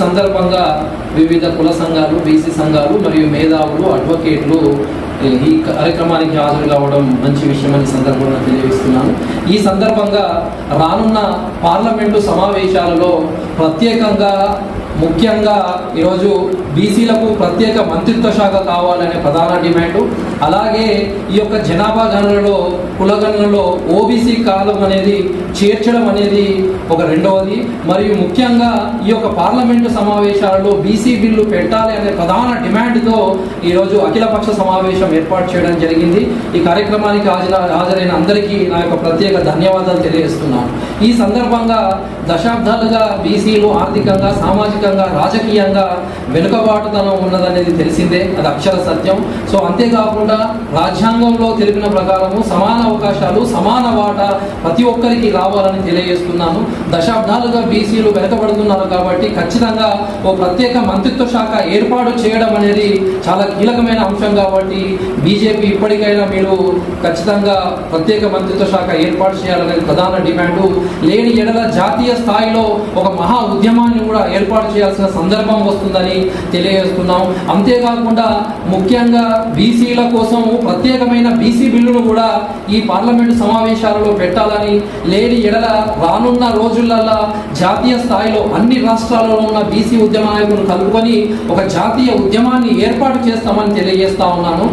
సందర్భంగా వివిధ కుల సంఘాలు, బీసీ సంఘాలు మరియు మేధావులు, అడ్వకేట్లు ఈ కార్యక్రమానికి హాజరు కావడం మంచి విషయమని సందర్భంగా తెలియజేస్తున్నాను. ఈ సందర్భంగా రానున్న పార్లమెంటు సమావేశాలలో ప్రత్యేకంగా ముఖ్యంగా ఈరోజు బీసీలకు ప్రత్యేక మంత్రిత్వ శాఖ కావాలనే ప్రధాన డిమాండు, అలాగే ఈ యొక్క జనాభా గణనలో కులగణనలో ఓబీసీ కాలం అనేది చేర్చడం అనేది ఒక రెండవది. మరియు ముఖ్యంగా ఈ యొక్క పార్లమెంటు సమావేశాలలో బీసీ బిల్లు పెట్టాలి అనే ప్రధాన డిమాండ్తో ఈరోజు అఖిలపక్ష సమావేశం ఏర్పాటు చేయడం జరిగింది. ఈ కార్యక్రమానికి హాజరైన అందరికీ నా యొక్క ప్రత్యేక ధన్యవాదాలు తెలియజేస్తున్నాను. ఈ సందర్భంగా దశాబ్దాలుగా బీసీలు ఆర్థికంగా, సామాజికంగా, రాజకీయంగా వెనుకబాటుతనం ఉన్నదనేది తెలిసిందే, అది అక్షర సత్యం. సో అంతేకాకుండా రాజ్యాంగంలో తెలిపిన ప్రకారము సమాన అవకాశాలు, సమాన వాటా ప్రతి ఒక్కరికి రావాలని తెలియజేస్తున్నాను. దశాబ్దాలుగా బీసీలు వెనుకబడుతున్నారు కాబట్టి ఖచ్చితంగా ఓ ప్రత్యేక మంత్రిత్వ శాఖ ఏర్పాటు చేయడం అనేది చాలా కీలకమైన అంశం కాబట్టి బీజేపీ ఇప్పటికైనా మీరు ఖచ్చితంగా ప్రత్యేక మంత్రిత్వ శాఖ ఏర్పాటు చేయాలనేది ప్రధాన డిమాండు. లేని ఎడల జాతీయ స్థాయిలో ఒక మహా ఉద్యమాన్ని కూడా ఏర్పాటు చేయాల్సిన సందర్భం వస్తుందని తెలియజేస్తున్నాం. అంతేకాకుండా ముఖ్యంగా బీసీల కోసం ప్రత్యేకమైన బీసీ బిల్లును కూడా ఈ పార్లమెంటు సమావేశాలలో పెట్టాలని, లేని ఎడల రానున్న రోజులలో జాతీయ స్థాయిలో అన్ని రాష్ట్రాలలో ఉన్న బీసీ ఉద్యమ నాయకులను కలుపుకొని ఒక జాతీయ ఉద్యమాన్ని ఏర్పాటు చేస్తామని తెలియజేస్తా ఉన్నాను.